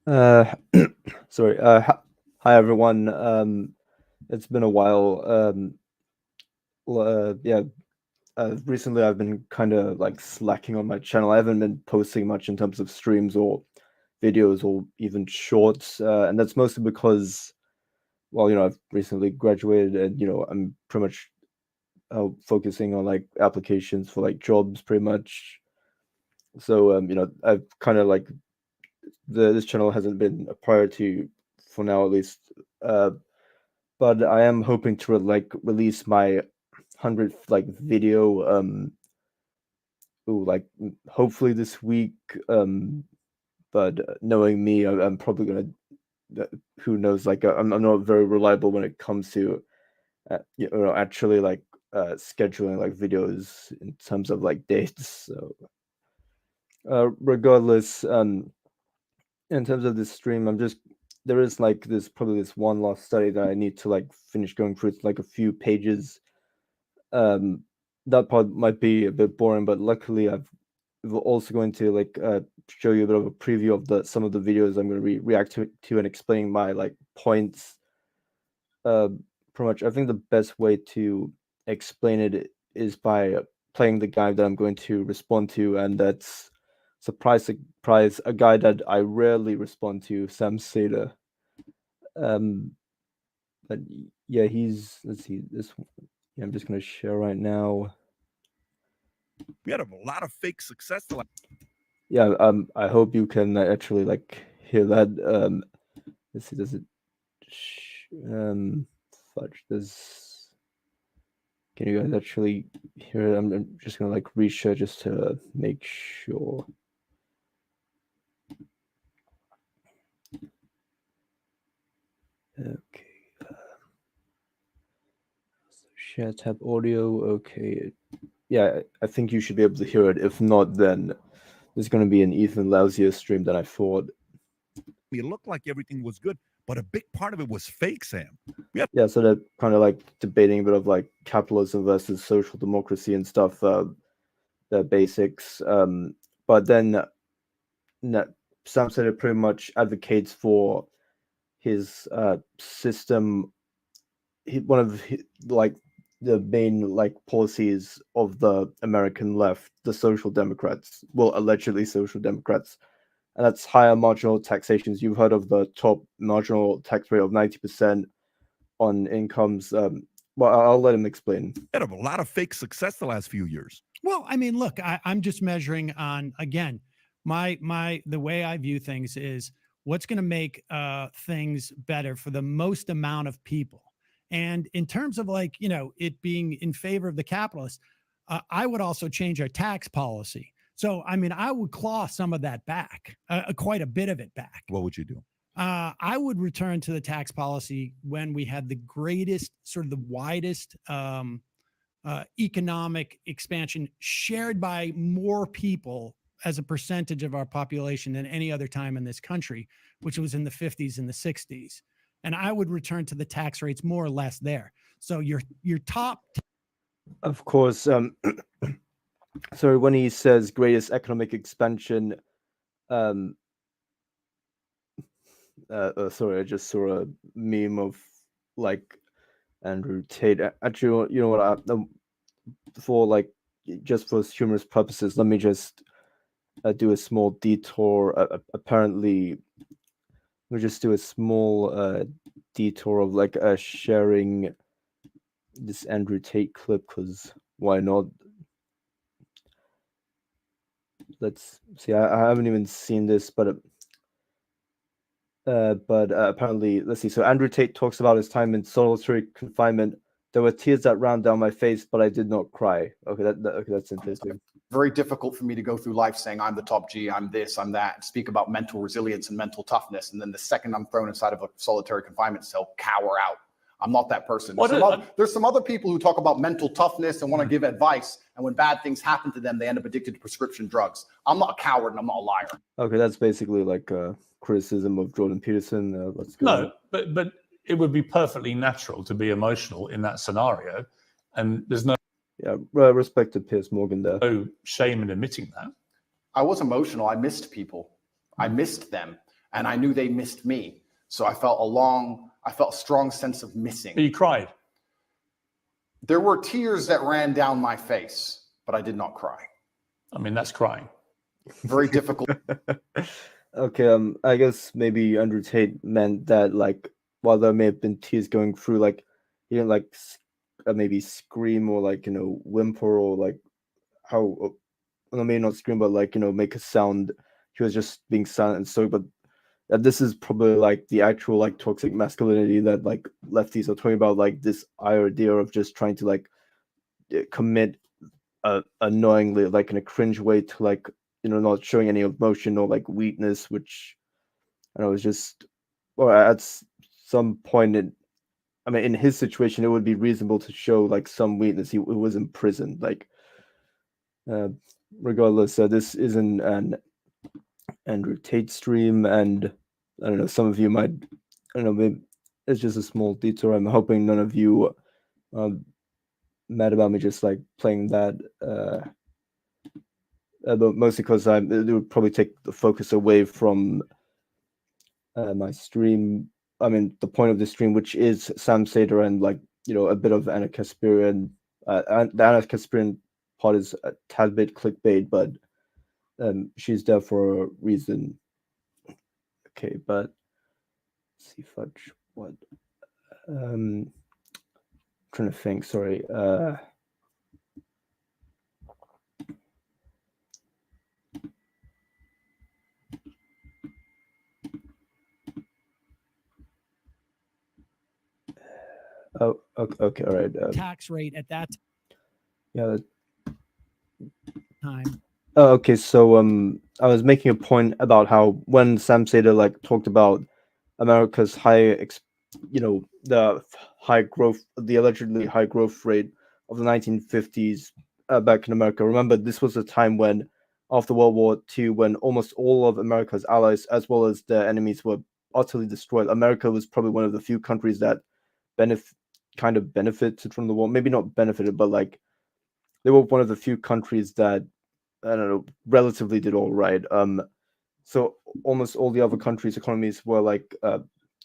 Uh, sorry. Hi everyone. It's been a while. Yeah. Recently I've been kind of like slacking on my channel. I haven't been posting much in terms of streams or videos or even shorts, and that's mostly because, well, I've recently graduated, and I'm pretty much focusing on like applications for like jobs, pretty much. So I've kind of like this channel hasn't been a priority for now, at least. Uh, but I am hoping to like release my 100th like video hopefully this week. But knowing me, I'm probably who knows, like I'm not very reliable when it comes to actually like scheduling like videos in terms of like dates. So regardless, in terms of this stream, there is like this probably this one last study that I need to like finish going through. It's like a few pages. Um, that part might be a bit boring, but luckily we're also going to like show you a bit of a preview of the some of the videos I'm going to react to and explaining my like points. Uh, Pretty much, I think the best way to explain it is by playing the guy that I'm going to respond to, and that's surprise a guy that I rarely respond to, Sam Seda. Um, but yeah, let's see this one. Yeah, I'm just going to share right now. We had a lot of fake success. Yeah, I hope you can actually like hear that. Let's see, does it? Fudge. Can you guys actually hear it? I'm just gonna like reshare just to make sure. Okay. Share tab audio. Okay. Yeah, I think you should be able to hear it. If not, then there's going to be an even lousier stream than I thought. It looked like everything was good, but a big part of it was fake, Sam. Yeah, so they're kind of like debating a bit of like capitalism versus social democracy and stuff, the basics. But then Sam said it pretty much advocates for his system. One of like the main like policies of the American left, the Social Democrats, well, allegedly Social Democrats, and that's higher marginal taxations. You've heard of the top marginal tax rate of 90% on incomes. Well, I'll let him explain. Had a lot of fake success the last few years. Well, I mean, look, I'm just measuring on, again, the way I view things is what's going to make things better for the most amount of people. And in terms of like, it being in favor of the capitalists, I would also change our tax policy. So, I mean, I would claw some of that back, quite a bit of it back. What would you do? I would return to the tax policy when we had the greatest, sort of the widest economic expansion shared by more people as a percentage of our population than any other time in this country, which was in the 50s and the 60s. And I would return to the tax rates more or less there. So your top. Of course. So when he says greatest economic expansion, sorry, I just saw a meme of like Andrew Tate. Actually, you know what? For like just for humorous purposes, let me just do a small detour. Apparently, we just do a small detour of like sharing this Andrew Tate clip, because why not? Let's see. I haven't even seen this, but apparently, let's see. So Andrew Tate talks about his time in solitary confinement. There were tears that ran down my face, but I did not cry. Okay, okay, that's interesting. Very difficult for me to go through life saying I'm the top G, I'm this, I'm that, speak about mental resilience and mental toughness, and then the second I'm thrown inside of a solitary confinement cell, cower out. I'm not that person. There's some other people who talk about mental toughness and want to give advice, and when bad things happen to them, they end up addicted to prescription drugs. I'm not a coward and I'm not a liar. Okay, that's basically like criticism of Jordan Peterson. Let's go. No, but it would be perfectly natural to be emotional in that scenario, and there's no respect to Piers Morgan there. No shame in admitting that. I was emotional. I missed people. I missed them. and I knew they missed me. So I felt a strong sense of But missing. you cried. There were tears that ran down my face, but I did not cry. I mean, that's crying. Very difficult. Okay, I guess maybe Andrew Tate meant that, like, while there may have been tears going through, like, he didn't like maybe scream or like, whimper or like how, well, maybe not scream, but like, make a sound. He was just being silent and so, but that this is probably like the actual like toxic masculinity that like lefties are talking about, like this idea of just trying to like commit annoyingly, like in a cringe way, to like, not showing any emotion or like weakness, which I know is just, or at some point in his situation, it would be reasonable to show like some weakness. He was in prison, like, regardless. This isn't an Andrew Tate stream, and I don't know, some of you might, I don't know, maybe it's just a small detour. I'm hoping none of you mad about me just like playing that, but mostly because it would probably take the focus away from my stream. I mean, the point of the stream, which is Sam Seder and like, a bit of Anna Kasparian. And the Anna Kasparian part is a tad bit clickbait, but she's there for a reason. Okay, but let's see, fudge, what? Trying to think. Sorry. Oh, okay, all right. Tax rate at that Yeah. time. Oh, okay. So I was making a point about how when Sam Seder like talked about America's the high growth, the allegedly high growth rate of the 1950s back in America. Remember, this was a time when, after World War II, when almost all of America's allies as well as their enemies were utterly destroyed. America was probably one of the few countries that benefited from the war. Maybe not benefited, but like they were one of the few countries that, I don't know, relatively did all right. So almost all the other countries' economies were like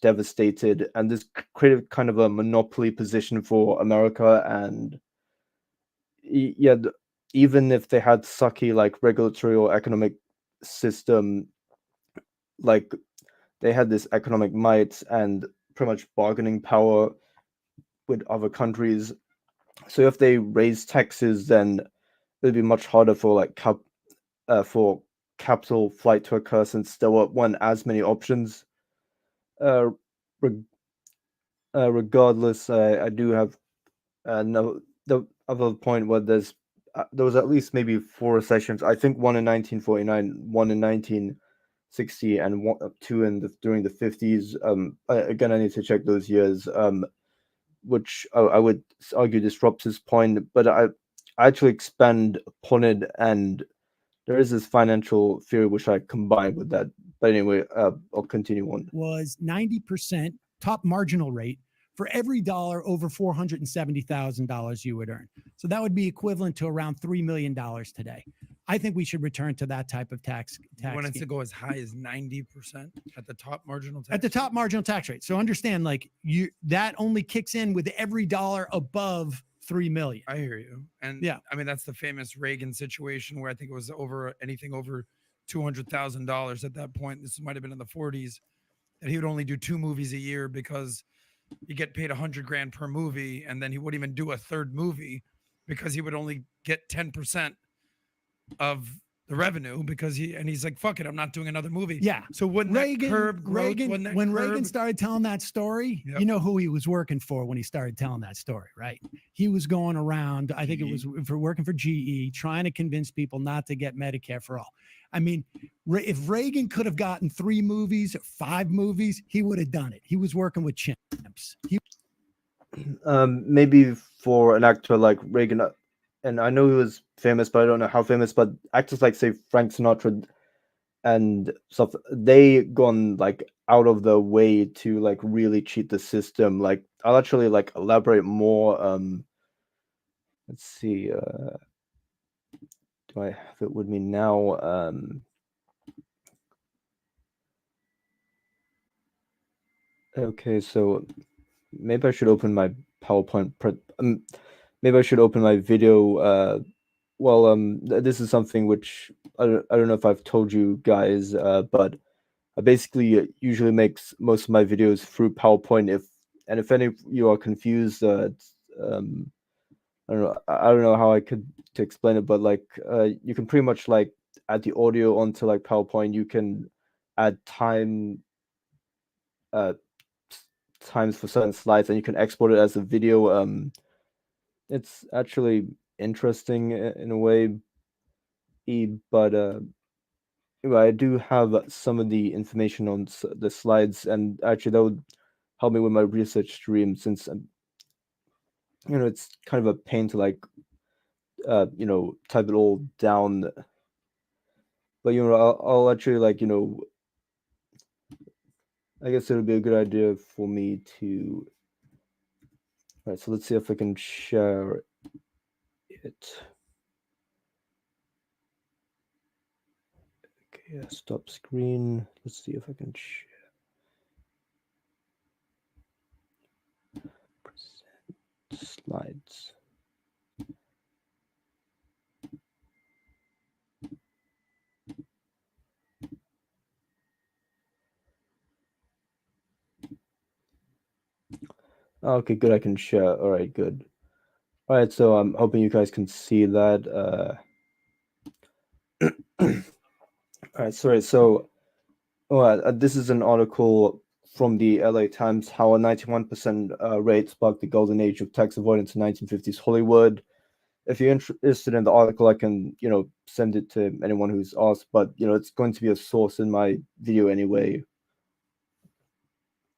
devastated, and this created kind of a monopoly position for America. And yeah, even if they had sucky like regulatory or economic system, like they had this economic might and pretty much bargaining power with other countries. So if they raise taxes, then it'd be much harder for like for capital flight to occur, since there weren't as many options. Uh, regardless, I do have no the other point where there was at least maybe 4 recessions. I think one in 1949, one in 1960, and two during the 50s. Again, I need to check those years. Which I would argue disrupts his point, but I actually expand upon it, and there is this financial theory which I combine with that. But anyway, I'll continue on. Was 90% top marginal rate for every dollar over $470,000 you would earn. So that would be equivalent to around $3 million today. I think we should return to that type of tax. You want it to go as high as 90% at the top marginal tax at the top marginal tax rate. So understand, like, that only kicks in with every dollar above 3 million. I hear you. And yeah, I mean, that's the famous Reagan situation where I think it was anything over $200,000 at that point. This might have been in the 40s, that he would only do 2 movies a year because you get paid $100,000 per movie, and then he wouldn't even do a third movie because he would only get 10% of the revenue, because he's like, fuck it, I'm not doing another movie. Yeah. So when Reagan started telling that story, Yep. You know who he was working for when he started telling that story, right? He was going around, I think it was for working for GE, trying to convince people not to get Medicare for all. I mean, if Reagan could have gotten 3 movies or 5 movies, he would have done it. He was working with chimps. Maybe for an actor like Reagan, and I know he was famous, but I don't know how famous. But actors like, say, Frank Sinatra and stuff, they gone like out of the way to like really cheat the system. Like, I'll actually like elaborate more. Let's see. Do I have it with me now? Okay, so maybe I should open my PowerPoint. Maybe I should open my video. This is something which I don't know if I've told you guys, but I basically usually makes most of my videos through PowerPoint. If any of you are confused, I don't know how I could to explain it, but like you can pretty much like add the audio onto like PowerPoint. You can add uh times for certain slides, and you can export it as a video. It's actually interesting in a way, but I do have some of the information on the slides, and actually that would help me with my research stream, since it's kind of a pain to like type it all down. But I'll actually like I guess it would be a good idea for me to. All right, so let's see if I can share it. Okay, yeah, stop screen. Let's see if I can share. Present slides. Okay, good. I can share. All right, good. All right, so I'm hoping you guys can see that. All right, sorry. So, this is an article from the LA Times, how a 91% rate sparked the golden age of tax avoidance in 1950s Hollywood. If you're interested in the article, I can, send it to anyone who's asked, but, it's going to be a source in my video anyway.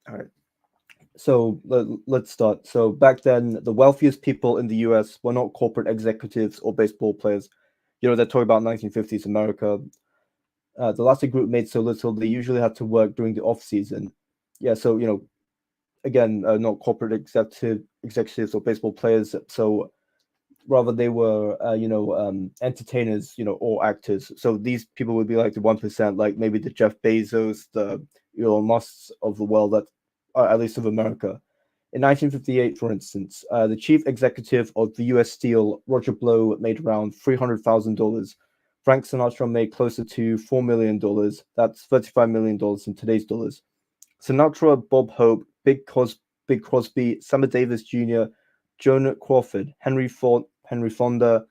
All right. So let's start. So back then, the wealthiest people in the US were not corporate executives or baseball players. They're talking about 1950s America. The Lassie group made so little, they usually had to work during the off season. Yeah, so again, not corporate executives or baseball players. So rather, they were entertainers, or actors. So these people would be like the 1%, like maybe the Jeff Bezos, the Elon Musks of the world, that at least of America. In 1958, for instance, the chief executive of the U.S. Steel, Roger Blow, made around $300,000. Frank Sinatra made closer to $4 million. That's $35 million in today's dollars. Sinatra, Bob Hope, Big Crosby, Sammy Davis Jr., Joan Crawford, Henry Fonda,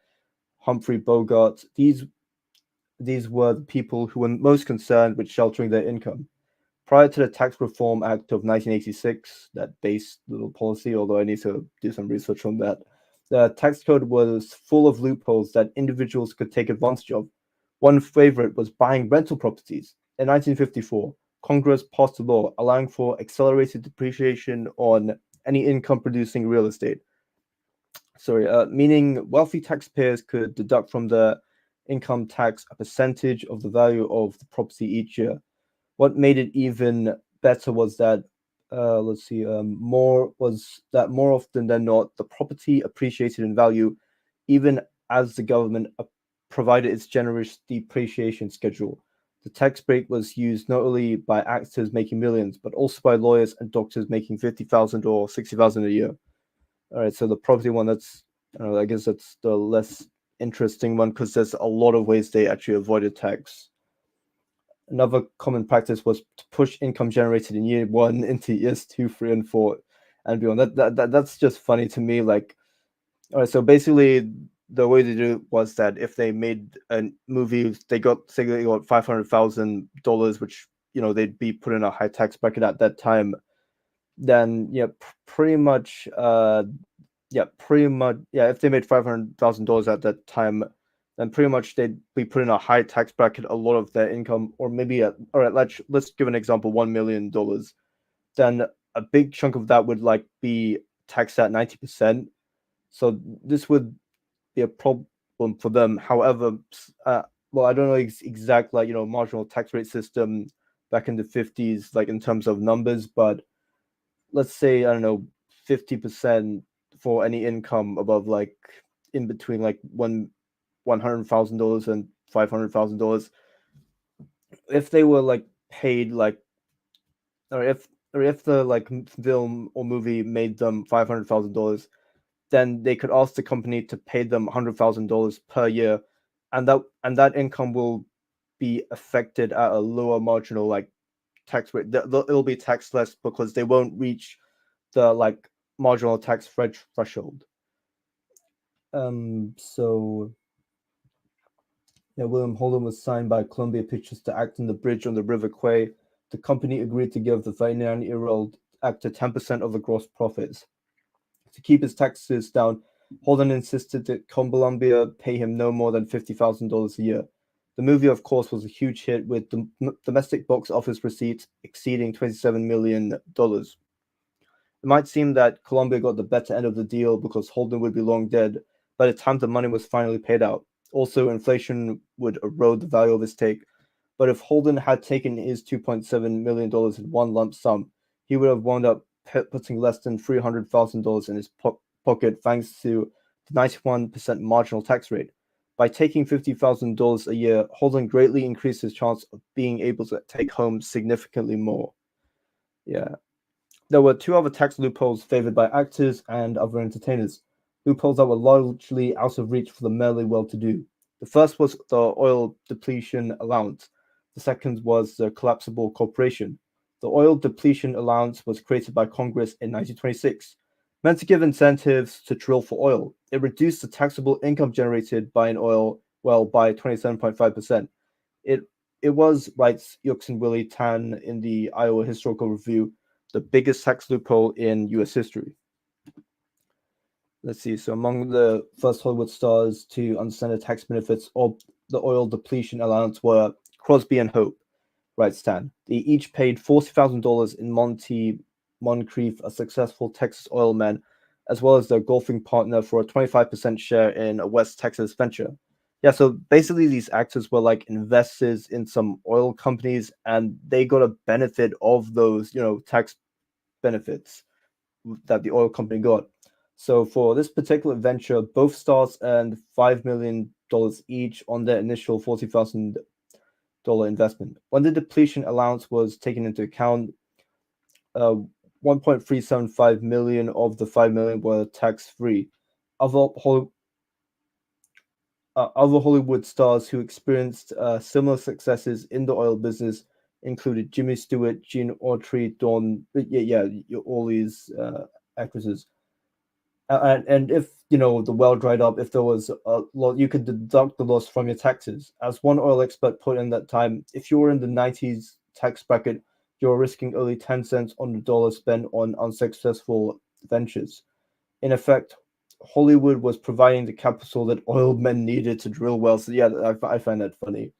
Humphrey Bogart. These were the people who were most concerned with sheltering their income. Prior to the Tax Reform Act of 1986, that base little policy, although I need to do some research on that, the tax code was full of loopholes that individuals could take advantage of. One favorite was buying rental properties. In 1954, Congress passed a law allowing for accelerated depreciation on any income-producing real estate. Meaning wealthy taxpayers could deduct from their income tax a percentage of the value of the property each year. What made it even better was that, more often than not, the property appreciated in value, even as the government provided its generous depreciation schedule. The tax break was used not only by actors making millions, but also by lawyers and doctors making 50,000 or 60,000 a year. All right, so the property one, I guess that's the less interesting one, because there's a lot of ways they actually avoided tax. Another common practice was to push income generated in year one into years 2, 3, and 4, and beyond. That's just funny to me. Like, all right, so basically, the way they do it was that if they made a movie, they got $500,000, which they'd be put in a high tax bracket at that time. Then pretty much, if they made $500,000 at that time, then pretty much they'd be put in a high tax bracket a lot of their income, or maybe all right, let's give an example, $1 million. Then a big chunk of that would like be taxed at 90%. So this would be a problem for them. However, I don't know exact marginal tax rate system back in the 50s, like in terms of numbers, but let's say, I don't know, 50% for any income above like in between like $100,000 and $500,000. If they were like paid like, or if or if the like film or movie made them $500,000, then they could ask the company to pay them $100,000 per year, and that income will be affected at a lower marginal like tax rate. It'll be taxed less because they won't reach the like marginal tax threshold. So yeah, William Holden was signed by Columbia Pictures to act on the bridge on the River Kwai. The company agreed to give the 39-year-old actor 10% of the gross profits. To keep his taxes down, Holden insisted that Columbia pay him no more than $50,000 a year. The movie, of course, was a huge hit, with the domestic box office receipts exceeding $27 million. It might seem that Columbia got the better end of the deal because Holden would be long dead by the time the money was finally paid out. Also, inflation would erode the value of his take. But if Holden had taken his $2.7 million in one lump sum, he would have wound up putting less than $300,000 in his pocket thanks to the 91% marginal tax rate. By taking $50,000 a year, Holden greatly increased his chance of being able to take home significantly more. Yeah. There were two other tax loopholes favored by actors and other entertainers, loopholes that were largely out of reach for the merely well-to-do. The first was the oil depletion allowance. The second was the collapsible corporation. The oil depletion allowance was created by Congress in 1926, meant to give incentives to drill for oil. It reduced the taxable income generated by an oil well by 27.5%. It was, writes Yuxin Willie Tan in the Iowa Historical Review, the biggest tax loophole in U.S. history. Let's see. So among the first Hollywood stars to understand the tax benefits of the oil depletion allowance were Crosby and Hope, writes Tan. They each paid $40,000 in Monty Moncrief, a successful Texas oil man, as well as their golfing partner, for a 25% share in a West Texas venture. Yeah, so basically these actors were like investors in some oil companies, and they got a benefit of those, tax benefits that the oil company got. So for this particular venture, both stars earned $5 million each on their initial $40,000 investment. When the depletion allowance was taken into account, 1.375 million of the 5 million were tax-free. Other Hollywood stars who experienced similar successes in the oil business included Jimmy Stewart, Gene Autry, all these actresses. And if the well dried up, if there was a lot, you could deduct the loss from your taxes. As one oil expert put in that time, if you were in the 90s tax bracket, you're risking only 10 cents on the dollar spent on unsuccessful ventures. In effect, Hollywood was providing the capital that oil men needed to drill wells. So yeah, I find that funny.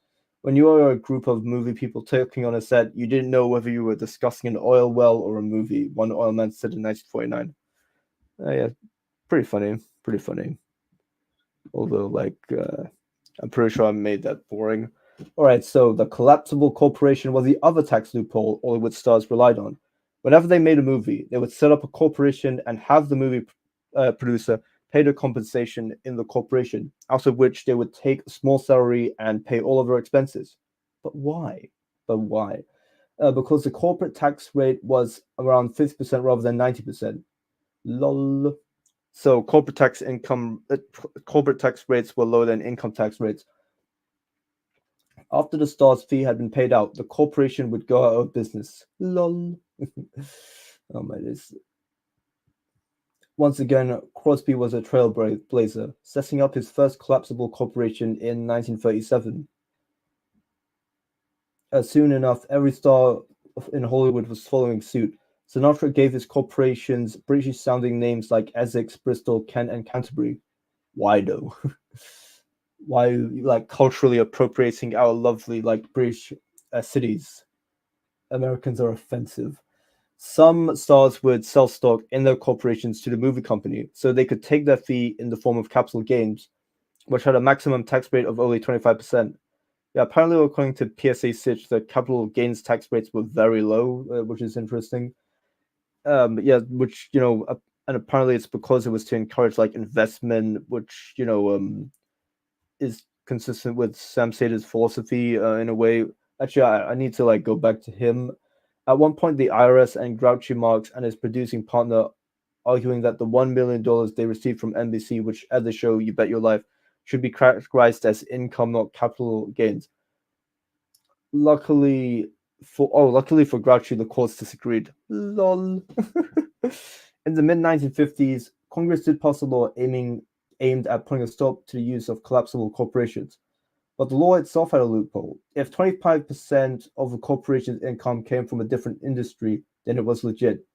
When you are a group of movie people talking on a set, you didn't know whether you were discussing an oil well or a movie, one oil man said in 1949. Yeah, pretty funny. Although, I'm pretty sure I made that boring. All right, so the collapsible corporation was the other tax loophole Hollywood stars relied on. Whenever they made a movie, they would set up a corporation and have the movie producer pay their compensation in the corporation, out of which they would take a small salary and pay all of their expenses. But why? Because the corporate tax rate was around 50% rather than 90%. Lol. So corporate tax rates were lower than income tax rates. After the star's fee had been paid out, the corporation would go out of business. Lol. Oh my days. Once again, Crosby was a trailblazer, setting up his first collapsible corporation in 1937. Soon enough, every star in Hollywood was following suit. Sinatra gave his corporations British-sounding names like Essex, Bristol, Kent, and Canterbury. Why though? Why, culturally appropriating our lovely, British cities? Americans are offensive. Some stars would sell stock in their corporations to the movie company, so they could take their fee in the form of capital gains, which had a maximum tax rate of only 25%. Yeah, apparently, according to PSA Sich, the capital gains tax rates were very low, which is interesting. Which, and apparently it's because it was to encourage investment, which, is consistent with Sam Seder's philosophy in a way. Actually, I need to go back to him. At one point, the IRS and Grouchy Marx and his producing partner arguing that the $1 million they received from NBC, which aired the show You Bet Your Life, should be categorized as income, not capital gains. Luckily for Grouchy, the courts disagreed. Lol. In the mid-1950s, Congress did pass a law aimed at putting a stop to the use of collapsible corporations. But the law itself had a loophole. If 25% of a corporation's income came from a different industry, then it was legit.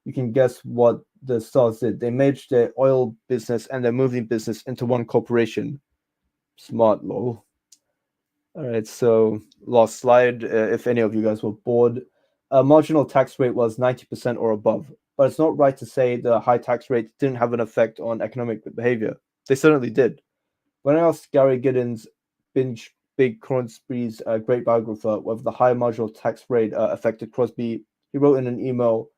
You can guess what the stars did. They merged their oil business and their movie business into one corporation. Smart, lol. All right, so last slide. If any of you guys were bored, marginal tax rate was 90% or above. But it's not right to say the high tax rate didn't have an effect on economic behavior. They certainly did. When I asked Gary Giddens, Big Crosby's great biographer, whether the high marginal tax rate affected Crosby, he wrote in an email,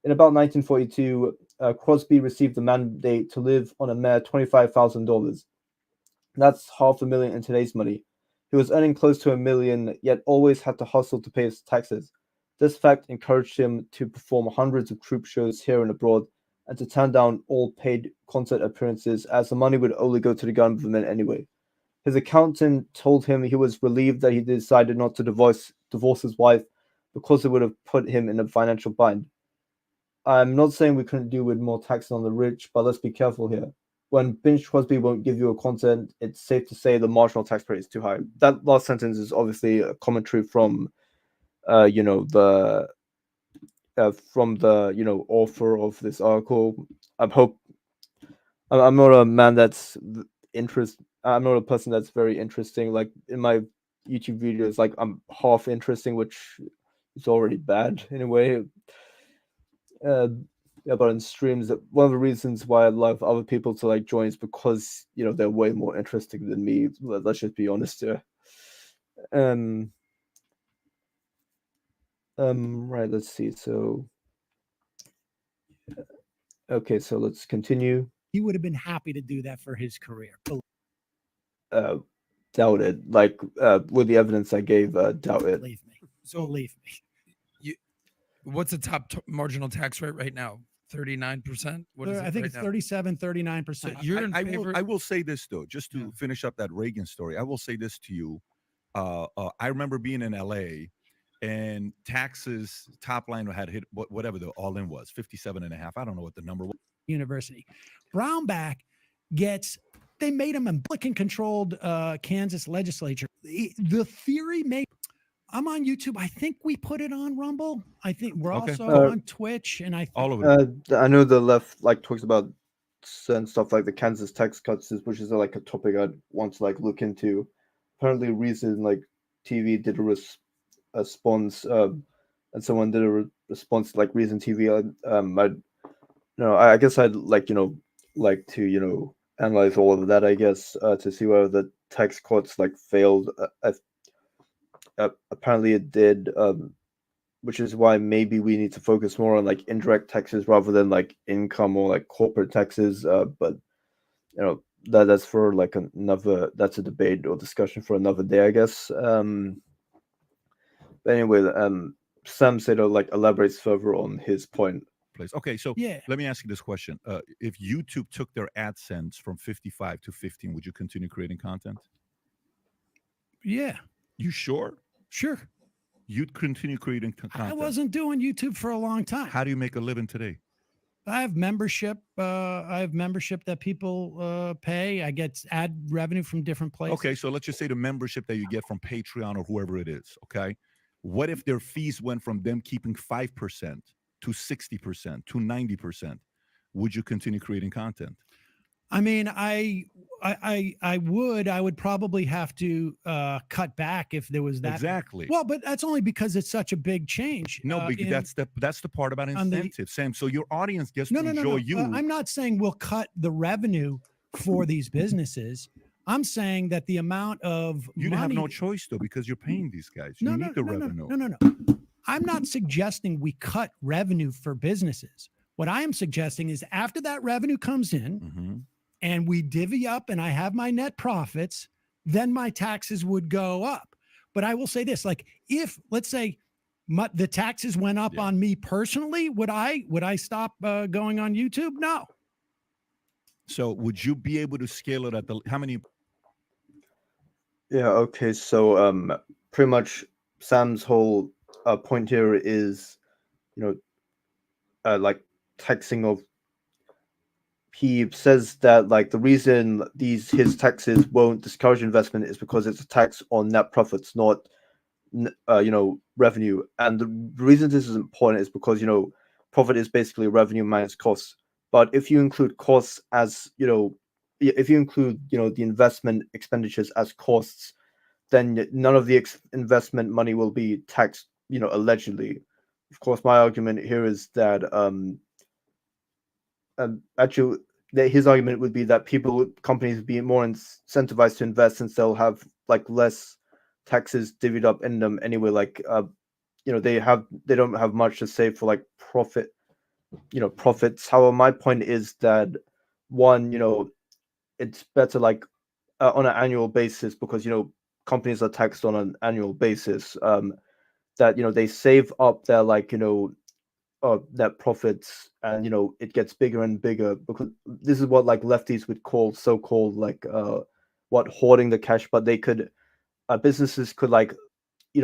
in about 1942, Crosby received the mandate to live on a mere $25,000. That's $500,000 in today's money. He was earning close to $1 million, yet always had to hustle to pay his taxes. This fact encouraged him to perform hundreds of troupe shows here and abroad, and to turn down all paid concert appearances, as the money would only go to the government anyway. His accountant told him he was relieved that he decided not to divorce his wife, because it would have put him in a financial bind. I'm not saying we couldn't do with more taxes on the rich, but let's be careful here. When Bing Crosby won't give you a concert, it's safe to say the marginal tax rate is too high. That last sentence is obviously a commentary from, the author of this article. I'm not a man that's I'm not a person that's very interesting. Like in my YouTube videos, like I'm half interesting, which is already bad in a way. Yeah, but in streams, one of the reasons why I love other people to like join is because they're way more interesting than me. Let's just be honest here. Right. Let's see. So, okay. So let's continue. He would have been happy to do that for his career. Doubt it. Like with the evidence I gave, doubt it. Believe me. So believe me. What's the top marginal tax rate right now? 39%. What is it? I think right it's now? 37, 39%. So you're in favor. I will say this though, just to finish up that Reagan story. I will say this to you. I remember being in LA, and taxes top line had hit whatever the all in was, 57.5. I don't know what the number was. University. Brownback they made him a Republican controlled Kansas legislature. The theory I'm on YouTube. I think we put it on Rumble. I think we're also on Twitch, and all over. I know the left like talks about certain stuff like the Kansas tax cuts, which is like a topic I'd want to like look into. Apparently, Reason like TV did a response, and someone did a response to like Reason TV. I guess I'd like to analyze all of that. I guess to see whether the tax cuts like failed. Apparently it did, which is why maybe we need to focus more on like indirect taxes rather than like income or like corporate taxes. But that's for like that's a debate or discussion for another day, I guess. But anyway, Sam said like elaborates further on his point. Place. Okay, so let me ask you this question: if YouTube took their AdSense from 55 to 15, would you continue creating content? Yeah. You sure? Sure. You'd continue creating content. I wasn't doing YouTube for a long time. How do you make a living today? I have membership. That people pay. I get ad revenue from different places. Okay, so let's just say the membership that you get from Patreon or whoever it is. Okay, what if their fees went from them keeping 5% to 60% to 90%? Would you continue creating content? I mean, I would probably have to cut back if there was that. Exactly. Well, but that's only because it's such a big change. No, because that's the part about incentive, Sam. So your audience gets to enjoy you. I'm not saying we'll cut the revenue for these businesses. I'm saying that the amount of you have no choice though, because you're paying these guys. You need the revenue. No. I'm not suggesting we cut revenue for businesses. What I am suggesting is after that revenue comes in and we divvy up and I have my net profits, then my taxes would go up. But I will say this, like if, let's say the taxes went up Yeah. on me personally, would I stop going on YouTube? No. So would you be able to scale it at how many? Yeah, okay. So pretty much Sam's whole point here is, like taxing of. He says that like the reason his taxes won't discourage investment is because it's a tax on net profits, not revenue. And the reason this is important is because profit is basically revenue minus costs. But if you include costs as if you include the investment expenditures as costs, then none of the investment money will be taxed, allegedly. Of course, my argument here is that actually his argument would be that companies would be more incentivized to invest since they'll have like less taxes divvied up in them anyway. Like they don't have much to save for like profits. However, my point is that one, it's better like on an annual basis because companies are taxed on an annual basis. That they save up their net profits, and it gets bigger and bigger because this is what like lefties would call so-called like what hoarding the cash, but they could businesses could like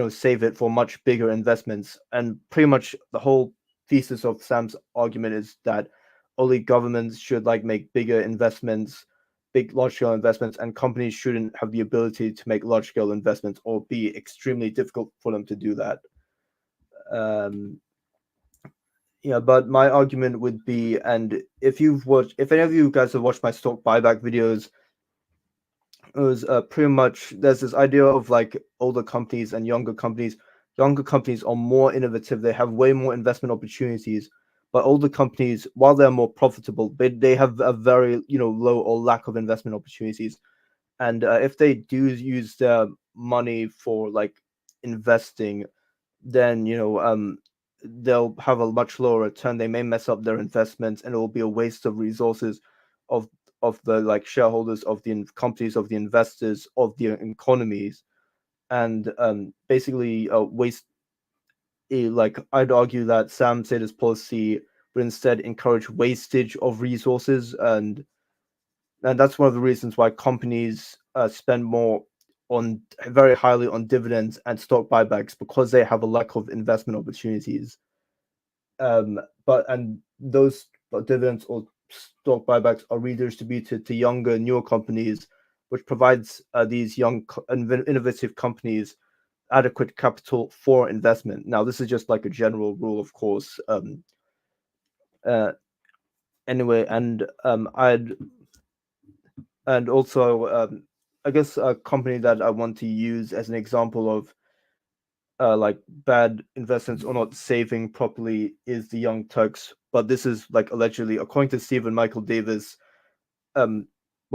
save it for much bigger investments. And pretty much the whole thesis of Sam's argument is that only governments should like make bigger investments, large scale investments, and companies shouldn't have the ability to make large scale investments or be extremely difficult for them to do that. Yeah, but my argument would be, and if any of you guys have watched my stock buyback videos, it was pretty much there's this idea of like older companies and younger companies. Younger companies are more innovative; they have way more investment opportunities. But older companies, while they're more profitable, they have a very low or lack of investment opportunities. And if they do use their money for like investing, then they'll have a much lower return. They may mess up their investments, and it will be a waste of resources of the like shareholders of the companies, of the investors, of the economies, and basically waste. Like I'd argue that Sam Seder's policy would instead encourage wastage of resources, and that's one of the reasons why companies spend more on very highly on dividends and stock buybacks, because they have a lack of investment opportunities. And those dividends or stock buybacks are redistributed to younger, newer companies, which provides these young innovative companies adequate capital for investment. Now, this is just like a general rule, of course. Anyway, and also I guess a company that I want to use as an example of like bad investments or not saving properly is the Young Turks. But this is like allegedly, according to Stephen Michael Davis, well,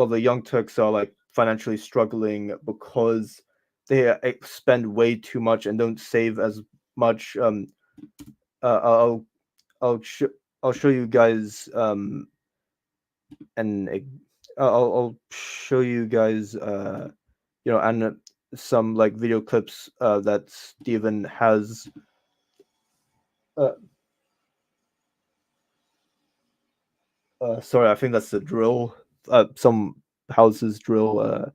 the Young Turks are like financially struggling because they spend way too much and don't save as much. I'll show you guys and I'll show you guys and some like video clips that Steven has. Sorry, I think that's the drill. Some houses drill.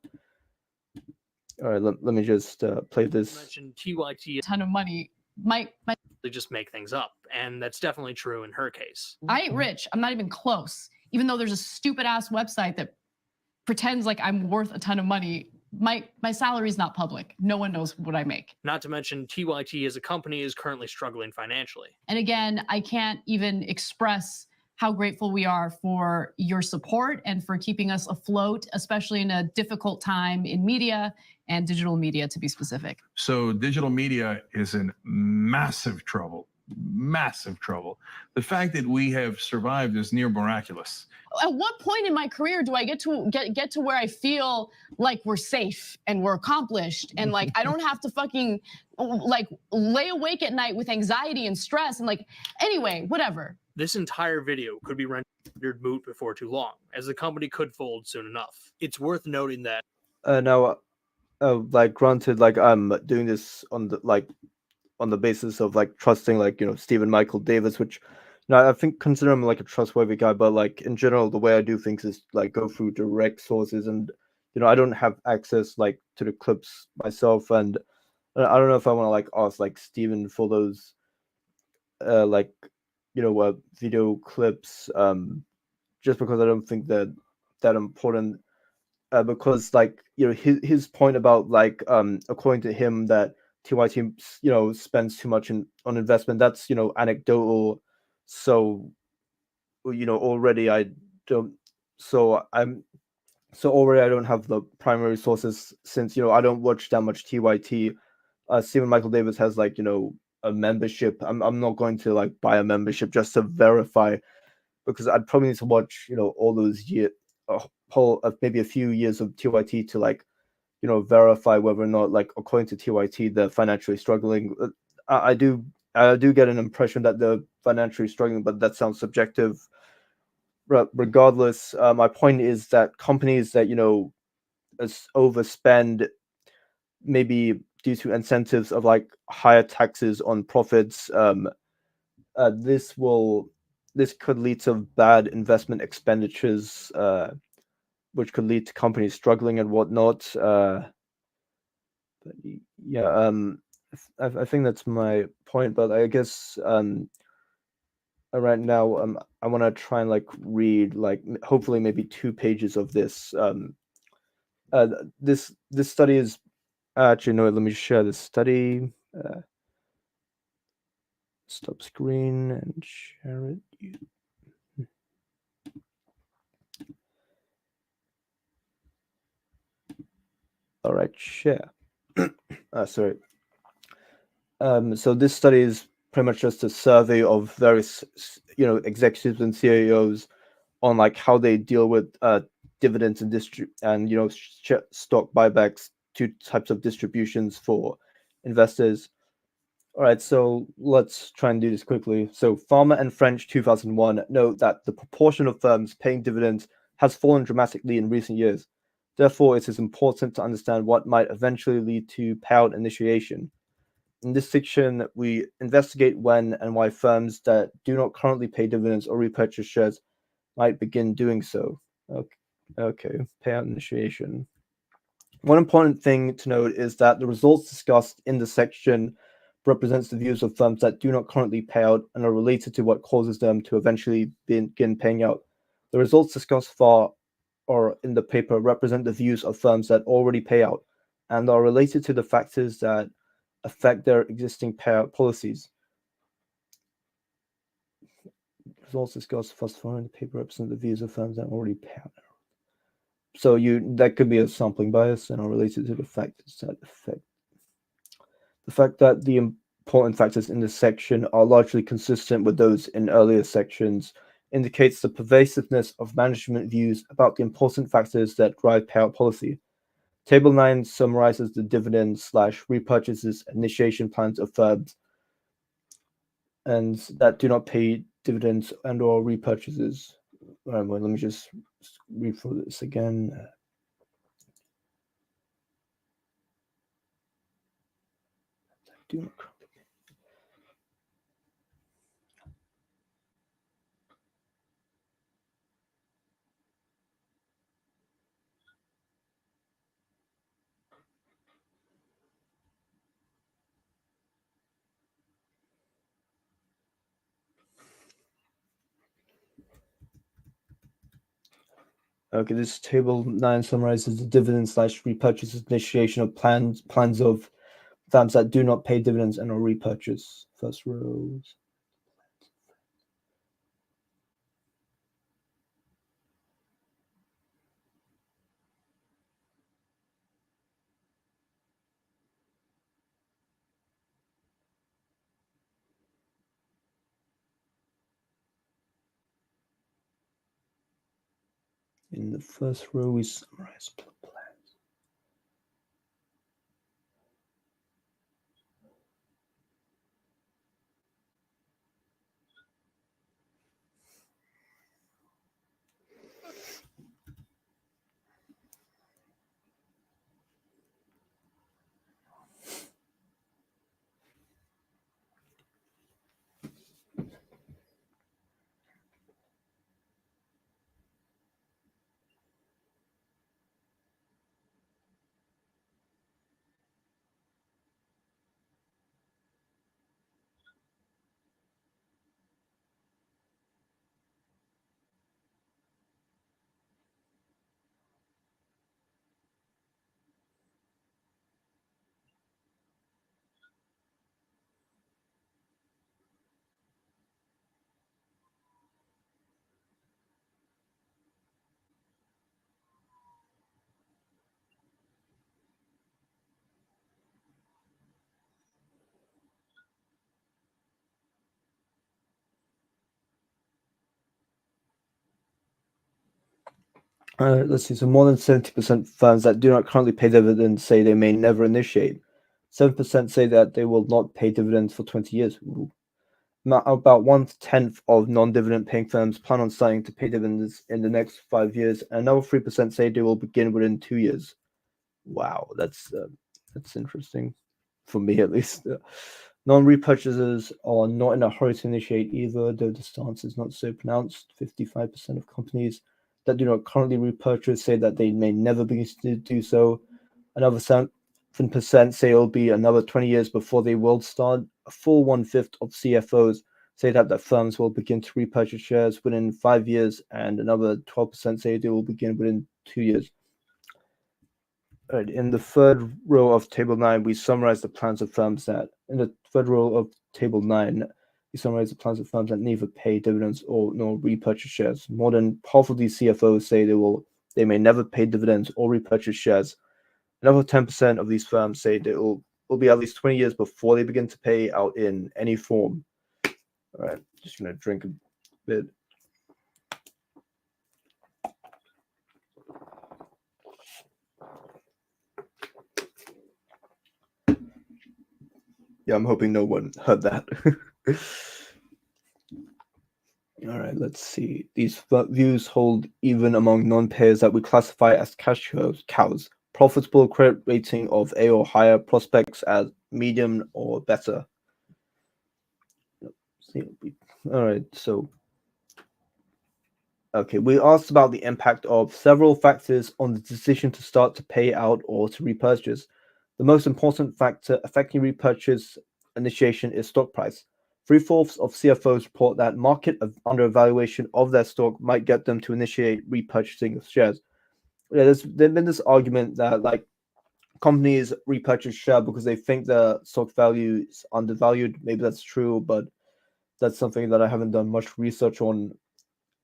All right, let me just play this. Mentioned TYT a ton of money. they just make things up, and that's definitely true in her case. I ain't rich. I'm not even close. Even though there's a stupid ass website that pretends like I'm worth a ton of money, my salary is not public. No one knows what I make. Not to mention TYT as a company is currently struggling financially. And again, I can't even express how grateful we are for your support and for keeping us afloat, especially in a difficult time in media and digital media, to be specific. So digital media is in massive trouble, massive trouble. The fact that we have survived is near miraculous. At what point in my career do I get to where I feel like we're safe and we're accomplished and like I don't have to fucking like lay awake at night with anxiety and stress and like, anyway, whatever. This entire video could be rendered moot before too long, as the company could fold soon enough. It's worth noting that now like granted, like I'm doing this on the like on the basis of like trusting like Stephen Michael Davis, which I think consider him like a trustworthy guy, but like in general, the way I do things is like go through direct sources, and I don't have access like to the clips myself, and I don't know if I want to like ask like Stephen for those like video clips, just because I don't think they're that important, because like his point about like according to him that TYT spends too much on investment, that's anecdotal. So already I don't so I'm so already I don't have the primary sources, since I don't watch that much TYT. Stephen Michael Davis has like a membership. I'm not going to like buy a membership just to verify, because I'd probably need to watch all those years, a whole maybe a few years of TYT to like verify whether or not, like, according to TYT, they're financially struggling. I do get an impression that they're financially struggling, but that sounds subjective. Regardless, my point is that companies that overspend, maybe due to incentives of like higher taxes on profits, this could lead to bad investment expenditures, which could lead to companies struggling and whatnot. But yeah, I think that's my point. But I guess right now, I want to try and like read like hopefully maybe 2 pages of this. This study is actually no. Let me share this study. Stop screen and share it. All right, share. Sorry. So this study is pretty much just a survey of various, executives and CEOs on like how they deal with dividends and stock buybacks, 2 types of distributions for investors. All right, so let's try and do this quickly. So Farmer and French 2001 note that the proportion of firms paying dividends has fallen dramatically in recent years. Therefore, it is important to understand what might eventually lead to payout initiation. In this section, we investigate when and why firms that do not currently pay dividends or repurchase shares might begin doing so. Okay, payout initiation. One important thing to note is that the results discussed in the section represents the views of firms that do not currently pay out and are related to what causes them to eventually begin paying out. The results discussed far or in the paper represent the views of firms that already pay out and are related to the factors that affect their existing payout policies. Results discussed thus far in the paper represent the views of firms that already pay out. So that could be a sampling bias and are related to the factors that affect. The fact that the important factors in this section are largely consistent with those in earlier sections indicates the pervasiveness of management views about the important factors that drive payout policy. Table 9 summarizes the dividend/repurchases initiation plans of firms and that do not pay dividends and or repurchases. Well, let me just read through this again. Do not. Okay, this table 9 summarizes the dividend/repurchase initiation of plans of firms that do not pay dividends and or repurchase. First rows. In the first row, we summarize plans. Let's see. So more than 70% firms that do not currently pay dividends say they may never initiate. 7% say that they will not pay dividends for 20 years. Ooh. About 1/10 of non-dividend paying firms plan on starting to pay dividends in the next 5 years, and another 3% say they will begin within 2 years. Wow, that's interesting, for me at least. Non-repurchasers are not in a hurry to initiate either, though the stance is not so pronounced. 55% of companies that do not currently repurchase say that they may never begin to do so. Another 7% say it'll be another 20 years before they will start. A full 1/5 of CFOs say that the firms will begin to repurchase shares within 5 years, and another 12% say they will begin within 2 years. Right, in the third row of table 9, we summarize the plans of firms that, in the third row of table 9, we summarize the plans of firms that neither pay dividends nor repurchase shares. More than half of these CFOs say they may never pay dividends or repurchase shares. Another 10% of these firms say that it will be at least 20 years before they begin to pay out in any form. All right, just gonna drink a bit. Yeah, I'm hoping no one heard that. All right, let's see. These views hold even among non-payers that we classify as cash cows. Profitable credit rating of A or higher, prospects as medium or better. All right, so okay, we asked about the impact of several factors on the decision to start to pay out or to repurchase. The most important factor affecting repurchase initiation is stock price. 3/4 of CFOs report that market undervaluation of their stock might get them to initiate repurchasing of shares. Yeah, there's been this argument that like companies repurchase share because they think the stock value is undervalued. Maybe that's true, but that's something that I haven't done much research on.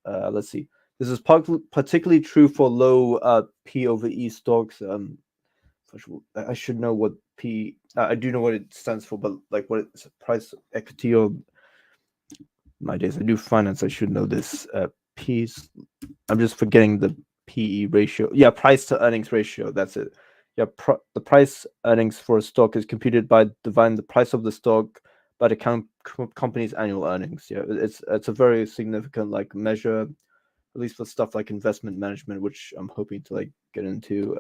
Let's see. This is particularly true for low P/E stocks. I should know what P. I do know what it stands for, but like what it's price equity or my days. I do finance. I should know this. P's. I'm just forgetting the PE ratio. Yeah, price to earnings ratio. That's it. Yeah, the price earnings for a stock is computed by dividing the price of the stock by the company's annual earnings. Yeah, it's a very significant like measure, at least for stuff like investment management, which I'm hoping to like get into.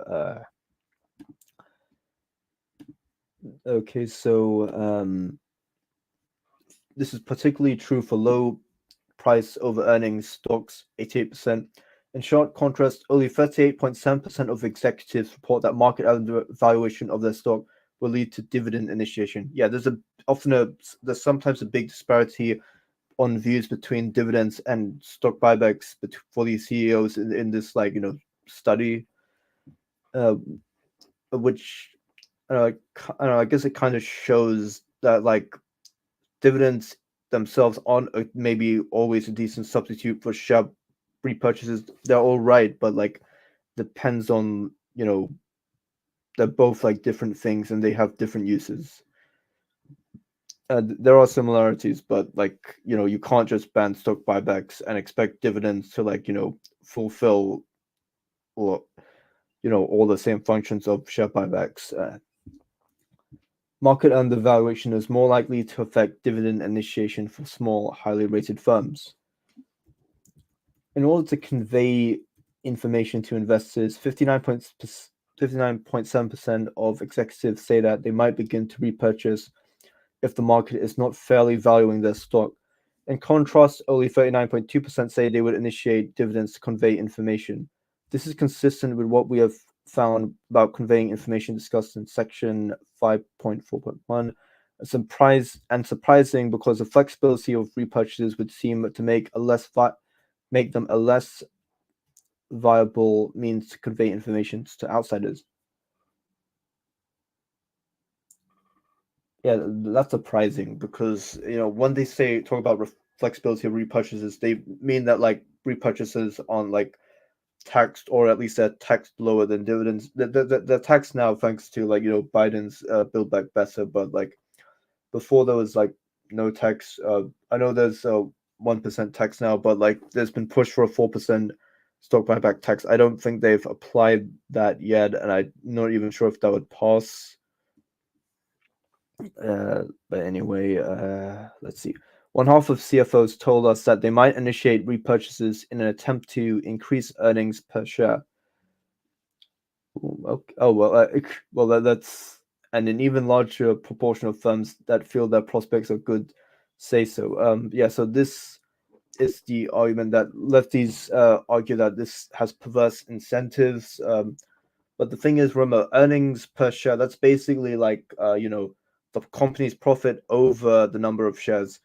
Okay, so this is particularly true for low price over earnings stocks, 88%. In sharp contrast, only 38.7% of executives report that market valuation of their stock will lead to dividend initiation. Yeah, there's sometimes a big disparity on views between dividends and stock buybacks for these CEOs in this study, which I guess it kind of shows that like dividends themselves aren't maybe always a decent substitute for share repurchases. They're all right, but like depends on they're both like different things and they have different uses. There are similarities, but like you can't just ban stock buybacks and expect dividends to fulfill or all the same functions of share buybacks. Market undervaluation is more likely to affect dividend initiation for small, highly rated firms. In order to convey information to investors, 59.7% of executives say that they might begin to repurchase if the market is not fairly valuing their stock. In contrast, only 39.2% say they would initiate dividends to convey information. This is consistent with what we have found about conveying information discussed in section 5.4.1. Surprising because the flexibility of repurchases would seem to make them a less viable means to convey information to outsiders. Yeah, that's surprising because when they talk about flexibility of repurchases, they mean that like repurchases on like taxed, or at least they're taxed lower than dividends. They're taxed now thanks to Biden's Build Back Better, but like before there was like no tax. I know there's 1% tax now, but like there's been push for a 4% stock buyback tax. I don't think they've applied that yet, and I'm not even sure if that would pass. But anyway, let's see. One half of CFOs told us that they might initiate repurchases in an attempt to increase earnings per share. Okay. Oh well, that's and an even larger proportion of firms that feel their prospects are good say so. Yeah. So this is the argument that lefties argue that this has perverse incentives. But the thing is, remember, earnings per share, that's basically like, the company's profit over the number of shares.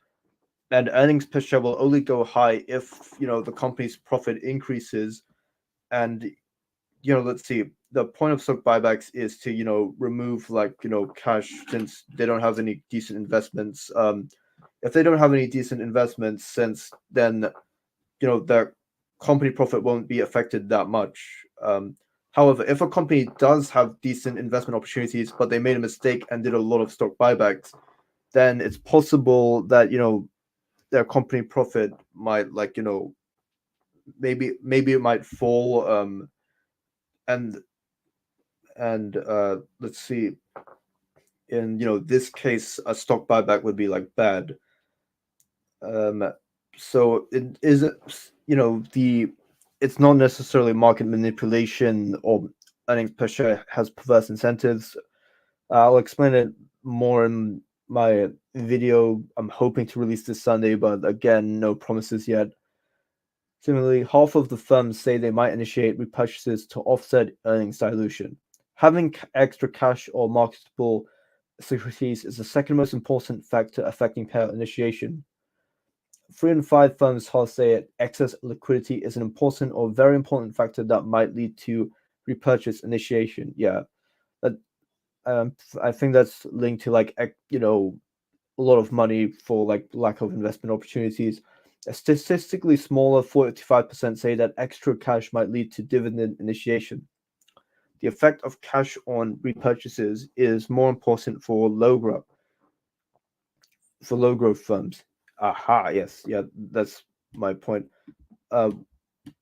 And earnings per share will only go high if, the company's profit increases. And, let's see, the point of stock buybacks is to, remove cash since they don't have any decent investments. If they don't have any decent investments, since then, their company profit won't be affected that much. However, if a company does have decent investment opportunities, but they made a mistake and did a lot of stock buybacks, then it's possible that their company profit might maybe it might fall. And let's see. In this case, a stock buyback would be bad. So it isn't it's not necessarily market manipulation or earnings per share has perverse incentives. I'll explain it more in my video I'm hoping to release this Sunday, but again, no promises yet. Similarly, half of the firms say they might initiate repurchases to offset earnings dilution. Having extra cash or marketable securities is the second most important factor affecting payout initiation. 3 in 5 firms say excess liquidity is an important or very important factor that might lead to repurchase initiation. Yeah, that I think that's linked to a lot of money for lack of investment opportunities. A statistically smaller 45% say that extra cash might lead to dividend initiation. The effect of cash on repurchases is more important for low growth firms. Aha, yes, yeah, that's my point.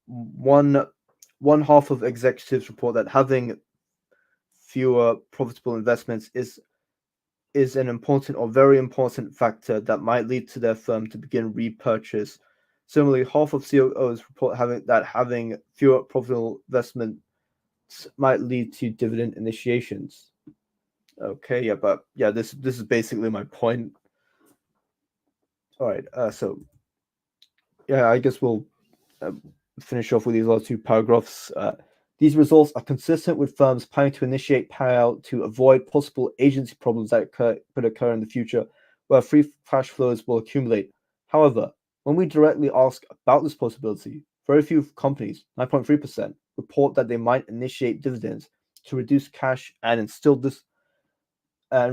One half of executives report that having fewer profitable investments is an important or very important factor that might lead to their firm to begin repurchase. Similarly, half of COOs report having fewer profitable investments might lead to dividend initiations. Okay, yeah, but yeah, this is basically my point. All right, so yeah, I guess we'll finish off with these last 2 paragraphs. These results are consistent with firms planning to initiate payout to avoid possible agency problems that could occur in the future, where free cash flows will accumulate. However, when we directly ask about this possibility, very few companies, 9.3%, report that they might initiate dividends to reduce cash and instill discipline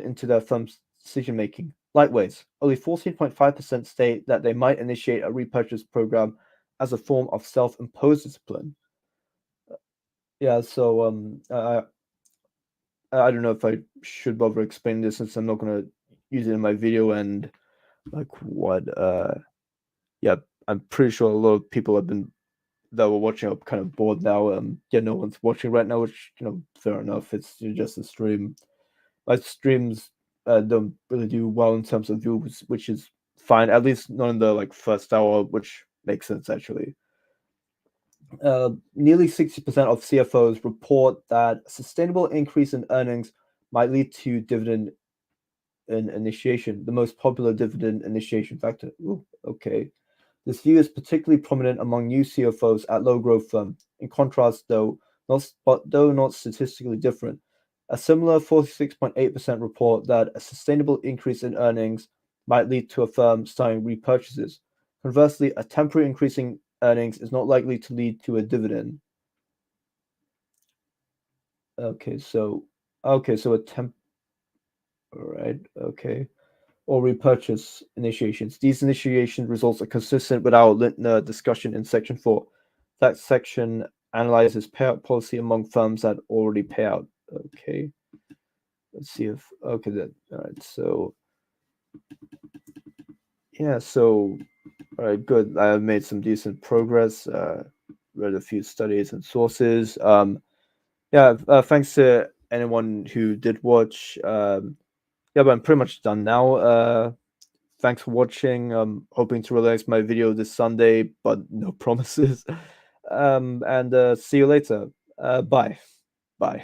into their firm's decision making. Likewise, only 14.5% state that they might initiate a repurchase program as a form of self-imposed discipline. Yeah, so I don't know if I should bother explaining this since I'm not going to use it in my video, and yeah, I'm pretty sure a lot of people that were watching are kind of bored now. Yeah, no one's watching right now, which fair enough. It's just a stream. My streams don't really do well in terms of views, which is fine. At least not in the first hour, which makes sense actually. Nearly 60% of CFOs report that a sustainable increase in earnings might lead to dividend initiation, the most popular dividend initiation factor. Ooh, okay. This view is particularly prominent among new CFOs at low growth firms. In contrast, though not statistically different, a similar 46.8% report that a sustainable increase in earnings might lead to a firm starting repurchases. Conversely, a temporary increase in earnings is not likely to lead to a dividend. Okay, so all right, okay. Or repurchase initiations. These initiation results are consistent with our Lintner discussion in section 4. That section analyzes payout policy among firms that already pay out. Okay. Let's see if all right, so yeah, so All right, good. I made some decent progress. Read a few studies and sources. Thanks to anyone who did watch. But I'm pretty much done now. Thanks for watching. I'm hoping to release my video this Sunday, but no promises. And see you later. Bye. Bye.